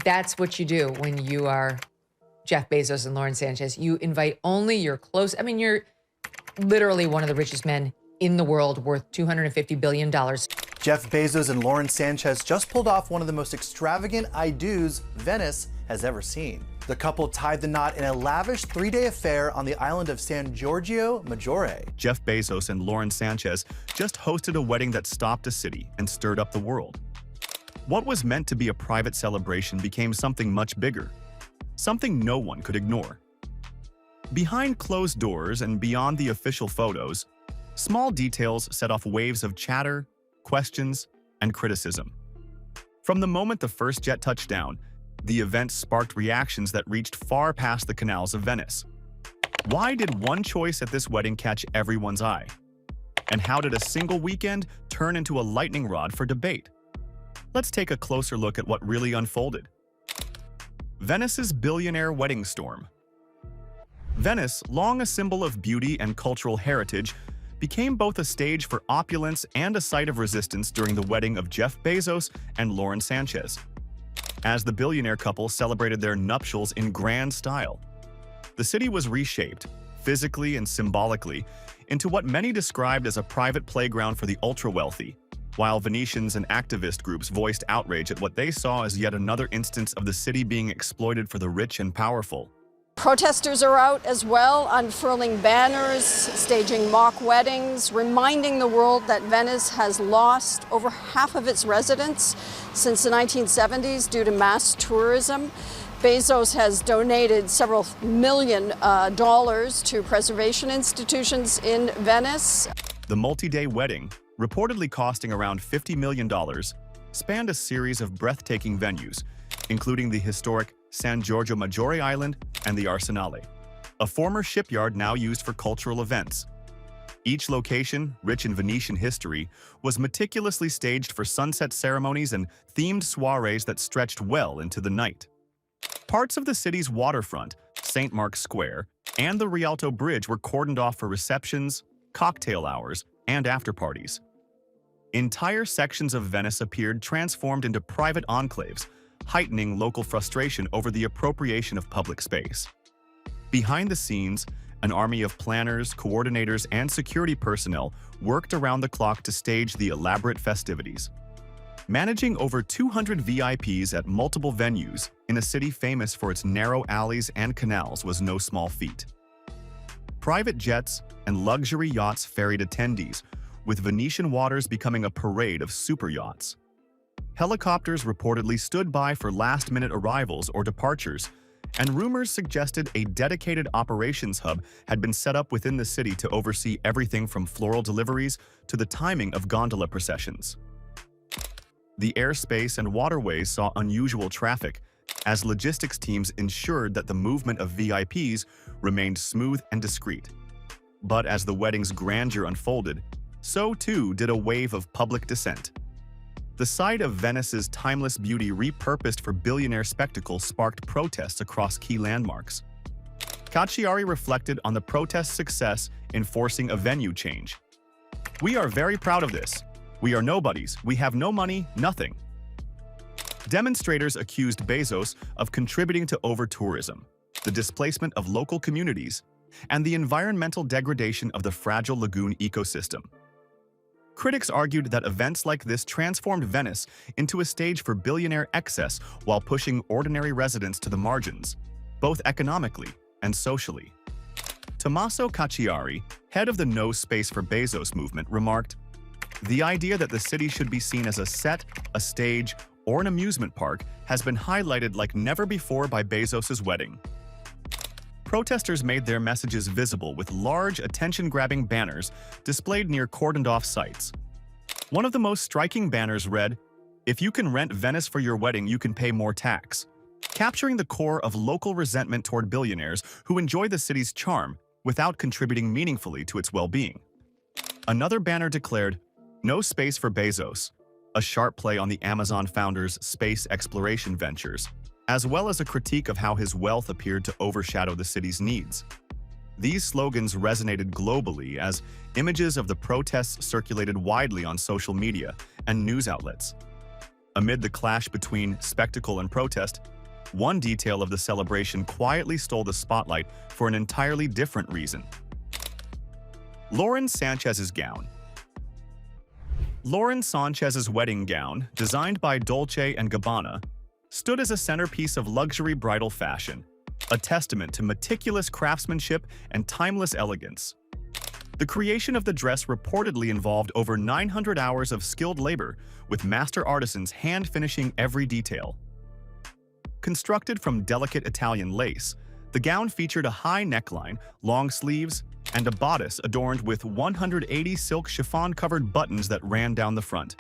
That's what you do when you are Jeff Bezos and Lauren Sánchez. You invite only your close. I mean, you're literally one of the richest men in the world, worth $250 billion. Jeff Bezos and Lauren Sánchez just pulled off one of the most extravagant I-dos Venice has ever seen. The couple tied the knot in a lavish 3-day affair on the island of San Giorgio Maggiore. Jeff Bezos and Lauren Sánchez just hosted a wedding that stopped a city and stirred up the world. What was meant to be a private celebration became something much bigger, something no one could ignore. Behind closed doors and beyond the official photos, small details set off waves of chatter, questions, and criticism. From the moment the first jet touched down, the event sparked reactions that reached far past the canals of Venice. Why did one choice at this wedding catch everyone's eye? And how did a single weekend turn into a lightning rod for debate? Let's take a closer look at what really unfolded. Venice's billionaire wedding storm. Venice, long a symbol of beauty and cultural heritage, became both a stage for opulence and a site of resistance during the wedding of Jeff Bezos and Lauren Sánchez. As the billionaire couple celebrated their nuptials in grand style, the city was reshaped, physically and symbolically, into what many described as a private playground for the ultra-wealthy, while Venetians and activist groups voiced outrage at what they saw as yet another instance of the city being exploited for the rich and powerful. Protesters are out as well, unfurling banners, staging mock weddings, reminding the world that Venice has lost over half of its residents since the 1970s due to mass tourism. Bezos has donated several million dollars to preservation institutions in Venice. The multi-day wedding, reportedly costing around $50 million, spanned a series of breathtaking venues, including the historic San Giorgio Maggiore Island and the Arsenale, a former shipyard now used for cultural events. Each location, rich in Venetian history, was meticulously staged for sunset ceremonies and themed soirees that stretched well into the night. Parts of the city's waterfront, St. Mark's Square, and the Rialto Bridge were cordoned off for receptions, cocktail hours, and after-parties. Entire sections of Venice appeared transformed into private enclaves, heightening local frustration over the appropriation of public space. Behind the scenes, an army of planners, coordinators, and security personnel worked around the clock to stage the elaborate festivities. Managing over 200 VIPs at multiple venues in a city famous for its narrow alleys and canals was no small feat. Private jets and luxury yachts ferried attendees, with Venetian waters becoming a parade of super yachts. Helicopters reportedly stood by for last-minute arrivals or departures, and rumors suggested a dedicated operations hub had been set up within the city to oversee everything from floral deliveries to the timing of gondola processions. The airspace and waterways saw unusual traffic, as logistics teams ensured that the movement of VIPs remained smooth and discreet. But as the wedding's grandeur unfolded, so too did a wave of public dissent. The site of Venice's timeless beauty repurposed for billionaire spectacle sparked protests across key landmarks. Cacciari reflected on the protest's success in forcing a venue change. "We are very proud of this. We are nobodies. We have no money, nothing." Demonstrators accused Bezos of contributing to over-tourism, the displacement of local communities, and the environmental degradation of the fragile lagoon ecosystem. Critics argued that events like this transformed Venice into a stage for billionaire excess while pushing ordinary residents to the margins, both economically and socially. Tommaso Cacciari, head of the No Space for Bezos movement, remarked, "The idea that the city should be seen as a set, a stage, or an amusement park has been highlighted like never before by Bezos's wedding." Protesters made their messages visible with large, attention-grabbing banners displayed near cordoned-off sites. One of the most striking banners read, "If you can rent Venice for your wedding, you can pay more tax," capturing the core of local resentment toward billionaires who enjoy the city's charm without contributing meaningfully to its well-being. Another banner declared, "No space for Bezos," a sharp play on the Amazon founder's space exploration ventures, as well as a critique of how his wealth appeared to overshadow the city's needs. These slogans resonated globally as images of the protests circulated widely on social media and news outlets. Amid the clash between spectacle and protest, One detail of the celebration quietly stole the spotlight for an entirely different reason. Lauren Sanchez's gown. Lauren Sanchez's wedding gown, designed by Dolce & Gabbana, stood as a centerpiece of luxury bridal fashion, a testament to meticulous craftsmanship and timeless elegance. The creation of the dress reportedly involved over 900 hours of skilled labor, with master artisans hand-finishing every detail. Constructed from delicate Italian lace, the gown featured a high neckline, long sleeves, and a bodice adorned with 180 silk chiffon-covered buttons that ran down the front.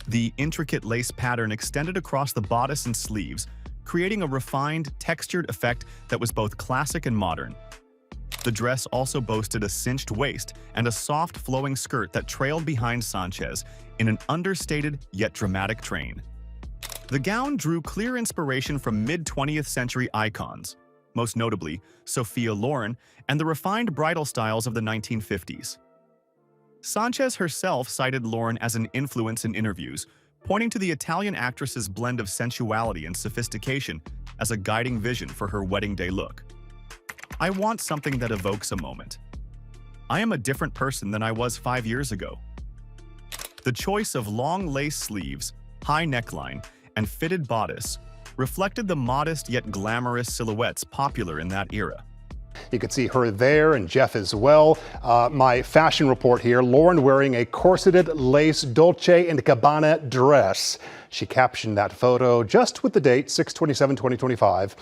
The intricate lace pattern extended across the bodice and sleeves, creating a refined, textured effect that was both classic and modern. The dress also boasted a cinched waist and a soft, flowing skirt that trailed behind Sanchez in an understated yet dramatic train. The gown drew clear inspiration from mid-20th century icons, most notably Sophia Loren and the refined bridal styles of the 1950s. Sanchez herself cited Loren as an influence in interviews, pointing to the Italian actress's blend of sensuality and sophistication as a guiding vision for her wedding day look. "I want something that evokes a moment. I am a different person than I was 5 years ago." The choice of long lace sleeves, high neckline, and fitted bodice reflected the modest yet glamorous silhouettes popular in that era. You can see her there and Jeff as well. My fashion report here, Lauren wearing a corseted lace Dolce & Gabbana dress. She captioned that photo just with the date, 6/27/2025.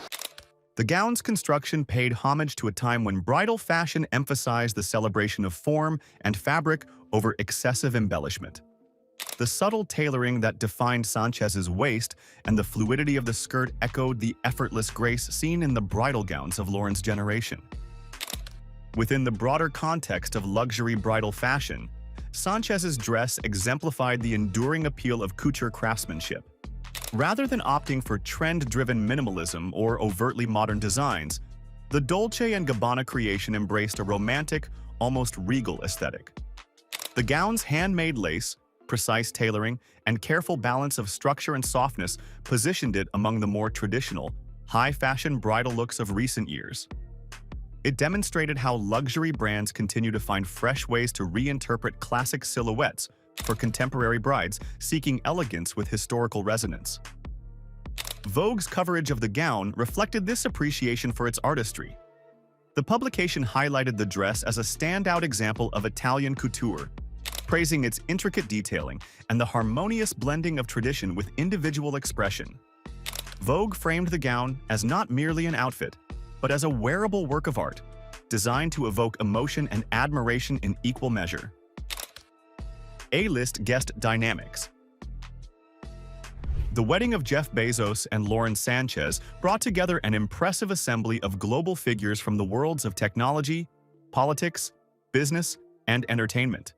The gown's construction paid homage to a time when bridal fashion emphasized the celebration of form and fabric over excessive embellishment. The subtle tailoring that defined Sanchez's waist and the fluidity of the skirt echoed the effortless grace seen in the bridal gowns of Lauren's generation. Within the broader context of luxury bridal fashion, Sanchez's dress exemplified the enduring appeal of couture craftsmanship. Rather than opting for trend-driven minimalism or overtly modern designs, the Dolce & Gabbana creation embraced a romantic, almost regal aesthetic. The gown's handmade lace, precise tailoring, and careful balance of structure and softness positioned it among the more traditional, high-fashion bridal looks of recent years. It demonstrated how luxury brands continue to find fresh ways to reinterpret classic silhouettes for contemporary brides seeking elegance with historical resonance. Vogue's coverage of the gown reflected this appreciation for its artistry. The publication highlighted the dress as a standout example of Italian couture, praising its intricate detailing and the harmonious blending of tradition with individual expression. Vogue framed the gown as not merely an outfit, but as a wearable work of art, designed to evoke emotion and admiration in equal measure. A-list guest dynamics. The wedding of Jeff Bezos and Lauren Sánchez brought together an impressive assembly of global figures from the worlds of technology, politics, business, and entertainment.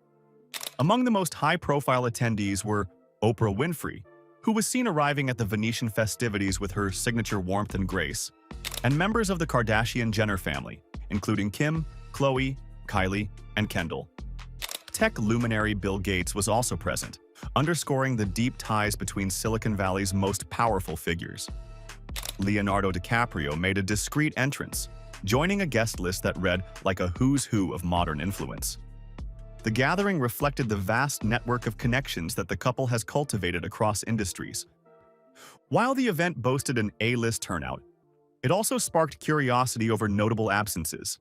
Among the most high-profile attendees were Oprah Winfrey, who was seen arriving at the Venetian festivities with her signature warmth and grace, and members of the Kardashian-Jenner family, including Kim, Khloe, Kylie, and Kendall. Tech luminary Bill Gates was also present, underscoring the deep ties between Silicon Valley's most powerful figures. Leonardo DiCaprio made a discreet entrance, joining a guest list that read like a who's who of modern influence. The gathering reflected the vast network of connections that the couple has cultivated across industries. While the event boasted an A-list turnout, it also sparked curiosity over notable absences.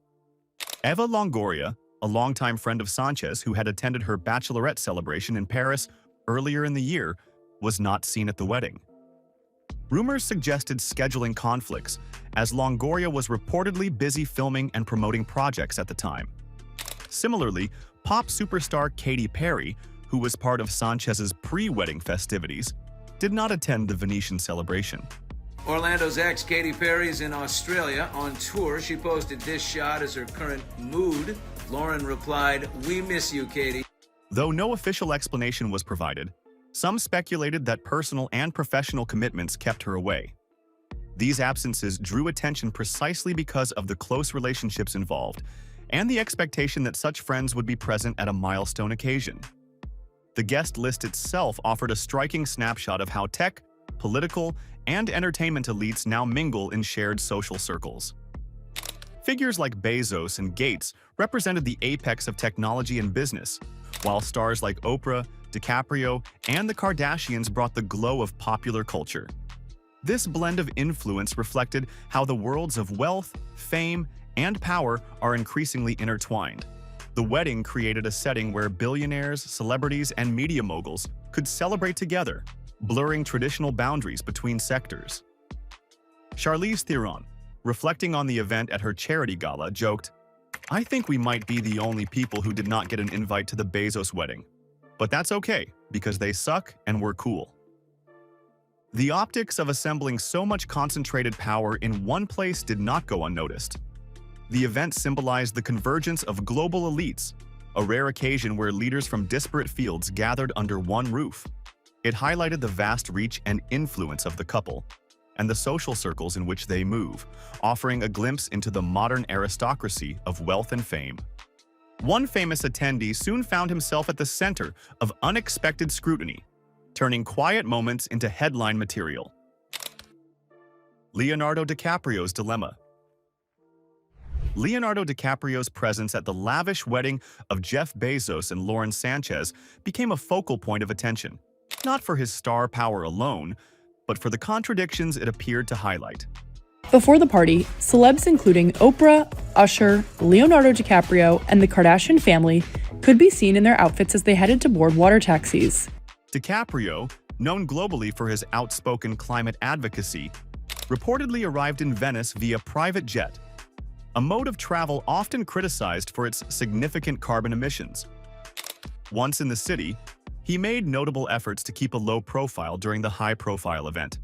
Eva Longoria, a longtime friend of Sanchez who had attended her bachelorette celebration in Paris earlier in the year, was not seen at the wedding. Rumors suggested scheduling conflicts, as Longoria was reportedly busy filming and promoting projects at the time. Similarly, pop superstar Katy Perry, who was part of Sanchez's pre-wedding festivities, did not attend the Venetian celebration. Orlando's ex, Katy Perry, is in Australia on tour. She posted this shot as her current mood. Lauren replied, "We miss you, Katy." Though no official explanation was provided, some speculated that personal and professional commitments kept her away. These absences drew attention precisely because of the close relationships involved and the expectation that such friends would be present at a milestone occasion. The guest list itself offered a striking snapshot of how tech, political, and entertainment elites now mingle in shared social circles. Figures like Bezos and Gates represented the apex of technology and business, while stars like Oprah, DiCaprio, and the Kardashians brought the glow of popular culture. This blend of influence reflected how the worlds of wealth, fame, and power are increasingly intertwined. The wedding created a setting where billionaires, celebrities, and media moguls could celebrate together, blurring traditional boundaries between sectors. Charlize Theron, reflecting on the event at her charity gala, joked, "I think we might be the only people who did not get an invite to the Bezos wedding. But that's okay, because they suck and we're cool." The optics of assembling so much concentrated power in one place did not go unnoticed. The event symbolized the convergence of global elites, a rare occasion where leaders from disparate fields gathered under one roof. It highlighted the vast reach and influence of the couple, and the social circles in which they move, offering a glimpse into the modern aristocracy of wealth and fame. One famous attendee soon found himself at the center of unexpected scrutiny, turning quiet moments into headline material. Leonardo DiCaprio's dilemma. Leonardo DiCaprio's presence at the lavish wedding of Jeff Bezos and Lauren Sánchez became a focal point of attention, not for his star power alone, but for the contradictions it appeared to highlight. Before the party, celebs including Oprah, Usher, Leonardo DiCaprio, and the Kardashian family could be seen in their outfits as they headed to board water taxis. DiCaprio, known globally for his outspoken climate advocacy, reportedly arrived in Venice via private jet, a mode of travel often criticized for its significant carbon emissions. Once in the city, he made notable efforts to keep a low profile during the high-profile event.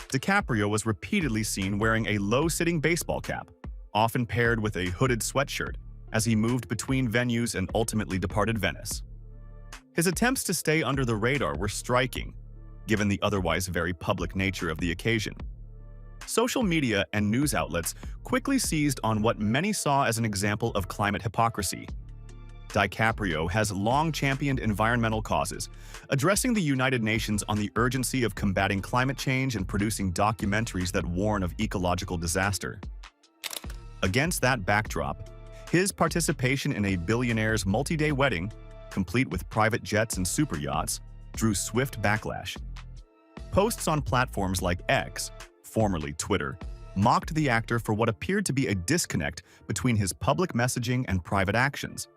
DiCaprio was repeatedly seen wearing a low-sitting baseball cap, often paired with a hooded sweatshirt, as he moved between venues and ultimately departed Venice. His attempts to stay under the radar were striking, given the otherwise very public nature of the occasion. Social media and news outlets quickly seized on what many saw as an example of climate hypocrisy. DiCaprio has long championed environmental causes, addressing the United Nations on the urgency of combating climate change and producing documentaries that warn of ecological disaster. Against that backdrop, his participation in a billionaire's multi-day wedding, complete with private jets and super yachts, drew swift backlash. Posts on platforms like X, formerly Twitter, mocked the actor for what appeared to be a disconnect between his public messaging and private actions.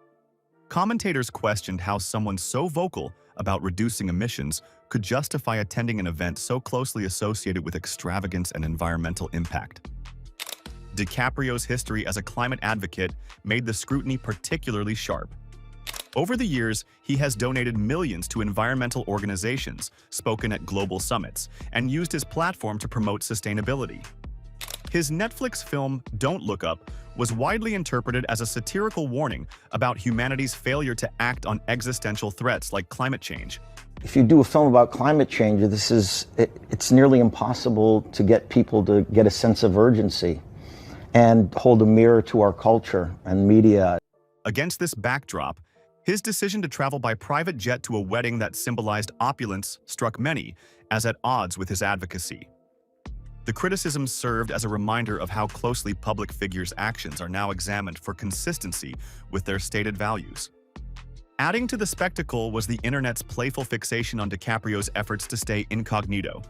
Commentators questioned how someone so vocal about reducing emissions could justify attending an event so closely associated with extravagance and environmental impact. DiCaprio's history as a climate advocate made the scrutiny particularly sharp. Over the years, he has donated millions to environmental organizations, spoken at global summits, and used his platform to promote sustainability. His Netflix film, Don't Look Up, was widely interpreted as a satirical warning about humanity's failure to act on existential threats like climate change. If you do a film about climate change, it's nearly impossible to get people to get a sense of urgency and hold a mirror to our culture and media. Against this backdrop, his decision to travel by private jet to a wedding that symbolized opulence struck many as at odds with his advocacy. The criticisms served as a reminder of how closely public figures' actions are now examined for consistency with their stated values. Adding to the spectacle was the internet's playful fixation on DiCaprio's efforts to stay incognito.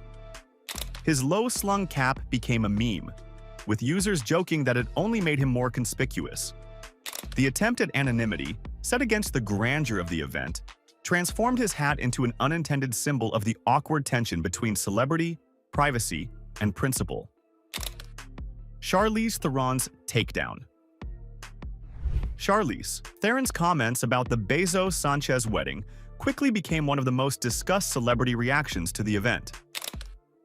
His low-slung cap became a meme, with users joking that it only made him more conspicuous. The attempt at anonymity, set against the grandeur of the event, transformed his hat into an unintended symbol of the awkward tension between celebrity, privacy, and principle. Charlize Theron's Takedown. Charlize Theron's comments about the Bezos-Sánchez wedding quickly became one of the most discussed celebrity reactions to the event.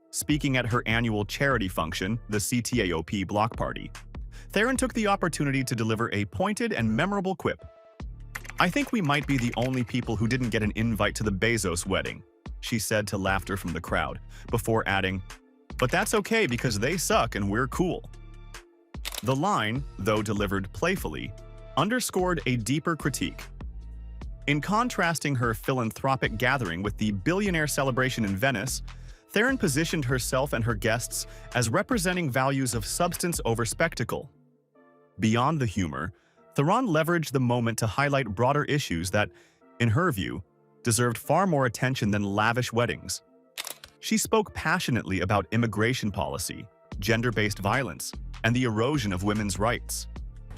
Speaking at her annual charity function, the CTAOP block party, Theron took the opportunity to deliver a pointed and memorable quip. "I think we might be the only people who didn't get an invite to the Bezos wedding," she said to laughter from the crowd, before adding, "But that's okay because they suck and we're cool." The line, though delivered playfully, underscored a deeper critique. In contrasting her philanthropic gathering with the billionaire celebration in Venice, Theron positioned herself and her guests as representing values of substance over spectacle. Beyond the humor, Theron leveraged the moment to highlight broader issues that, in her view, deserved far more attention than lavish weddings. She spoke passionately about immigration policy, gender-based violence, and the erosion of women's rights.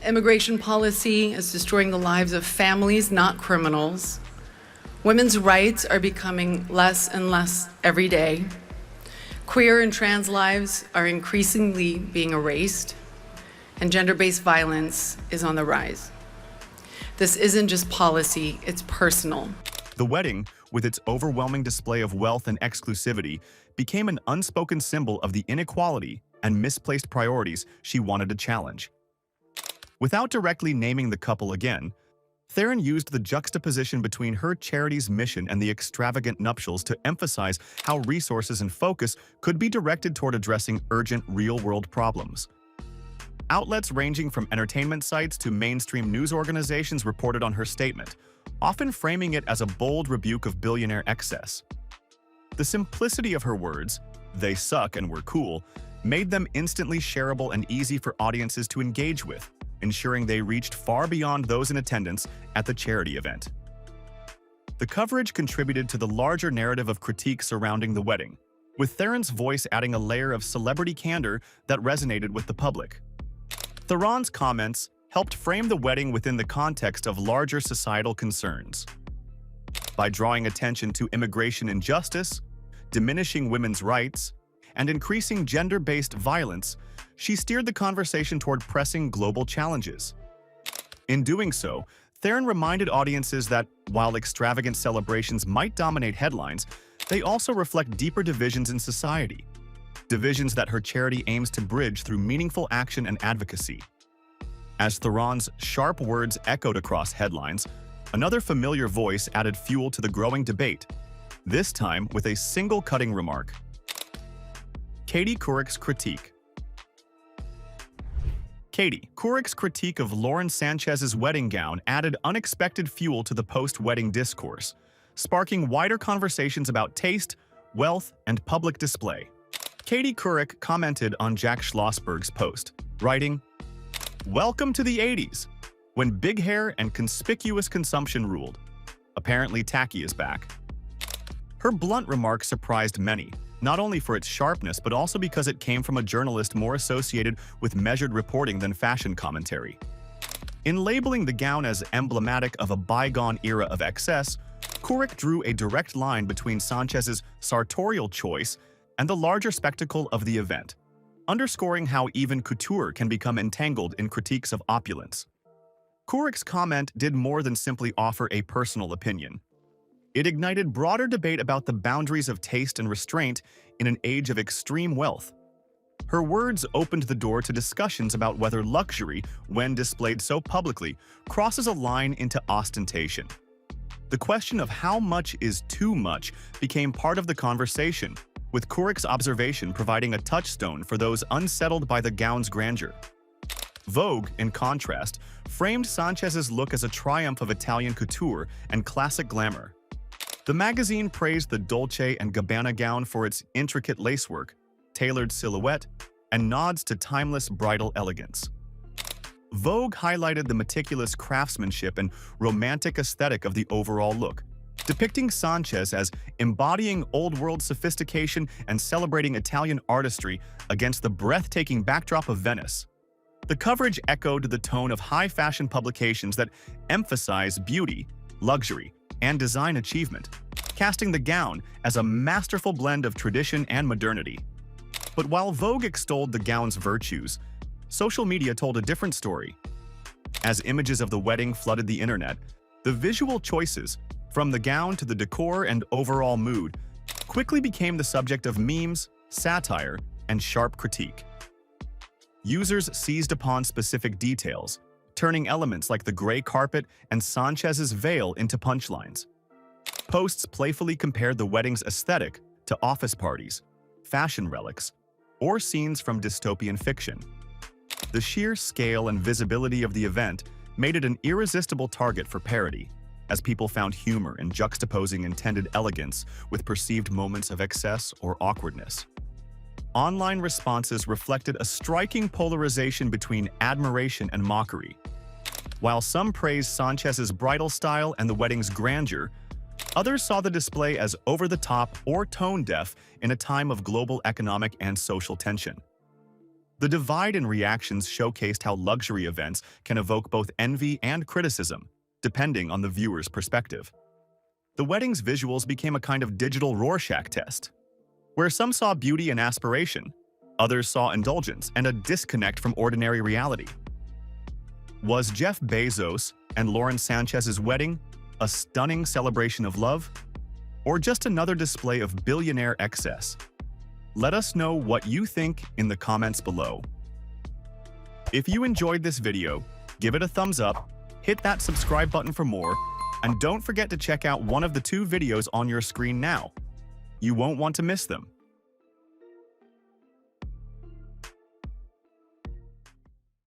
Immigration policy is destroying the lives of families, not criminals. Women's rights are becoming less and less every day. Queer and trans lives are increasingly being erased, and gender-based violence is on the rise. This isn't just policy, it's personal. The wedding, with its overwhelming display of wealth and exclusivity, became an unspoken symbol of the inequality and misplaced priorities she wanted to challenge. Without directly naming the couple again, Theron used the juxtaposition between her charity's mission and the extravagant nuptials to emphasize how resources and focus could be directed toward addressing urgent, real-world problems. Outlets ranging from entertainment sites to mainstream news organizations reported on her statement, often framing it as a bold rebuke of billionaire excess. The simplicity of her words, "They suck and we're cool," made them instantly shareable and easy for audiences to engage with, ensuring they reached far beyond those in attendance at the charity event. The coverage contributed to the larger narrative of critique surrounding the wedding, with Theron's voice adding a layer of celebrity candor that resonated with the public. Theron's comments helped frame the wedding within the context of larger societal concerns. By drawing attention to immigration injustice, diminishing women's rights, and increasing gender-based violence, she steered the conversation toward pressing global challenges. In doing so, Theron reminded audiences that, while extravagant celebrations might dominate headlines, they also reflect deeper divisions in society. Divisions that her charity aims to bridge through meaningful action and advocacy. As Theron's sharp words echoed across headlines, another familiar voice added fuel to the growing debate, this time with a single cutting remark. Kurricks' critique. Kurricks' critique of Lauren Sánchez's wedding gown added unexpected fuel to the post-wedding discourse, sparking wider conversations about taste, wealth, and public display. Kurricks commented on Jack Schlossberg's post, writing, "Welcome to the 80s, when big hair and conspicuous consumption ruled. Apparently tacky is back." Her blunt remark surprised many, not only for its sharpness but also because it came from a journalist more associated with measured reporting than fashion commentary. In labeling the gown as emblematic of a bygone era of excess, Kurricks drew a direct line between Sánchez's sartorial choice and the larger spectacle of the event, underscoring how even couture can become entangled in critiques of opulence. Kurricks' comment did more than simply offer a personal opinion. It ignited broader debate about the boundaries of taste and restraint in an age of extreme wealth. Her words opened the door to discussions about whether luxury, when displayed so publicly, crosses a line into ostentation. The question of how much is too much became part of the conversation, with Kurricks' observation providing a touchstone for those unsettled by the gown's grandeur. Vogue, in contrast, framed Sánchez's look as a triumph of Italian couture and classic glamour. The magazine praised the Dolce & Gabbana gown for its intricate lacework, tailored silhouette, and nods to timeless bridal elegance. Vogue highlighted the meticulous craftsmanship and romantic aesthetic of the overall look, depicting Sánchez as embodying old-world sophistication and celebrating Italian artistry against the breathtaking backdrop of Venice. The coverage echoed the tone of high-fashion publications that emphasize beauty, luxury, and design achievement, casting the gown as a masterful blend of tradition and modernity. But while Vogue extolled the gown's virtues, social media told a different story. As images of the wedding flooded the internet, the visual choices, from the gown to the decor and overall mood, quickly became the subject of memes, satire, and sharp critique. Users seized upon specific details, turning elements like the gray carpet and Sánchez's veil into punchlines. Posts playfully compared the wedding's aesthetic to office parties, fashion relics, or scenes from dystopian fiction. The sheer scale and visibility of the event made it an irresistible target for parody. as people found humor in juxtaposing intended elegance with perceived moments of excess or awkwardness. Online responses reflected a striking polarization between admiration and mockery. While some praised Sanchez's bridal style and the wedding's grandeur, others saw the display as over-the-top or tone-deaf in a time of global economic and social tension. The divide in reactions showcased how luxury events can evoke both envy and criticism, depending on the viewer's perspective. The wedding's visuals became a kind of digital Rorschach test, where some saw beauty and aspiration, others saw indulgence and a disconnect from ordinary reality. Was Jeff Bezos and Lauren Sanchez's wedding a stunning celebration of love, or just another display of billionaire excess? Let us know what you think in the comments below. If you enjoyed this video, give it a thumbs up, hit that subscribe button for more, and don't forget to check out one of the 2 videos on your screen now. You won't want to miss them.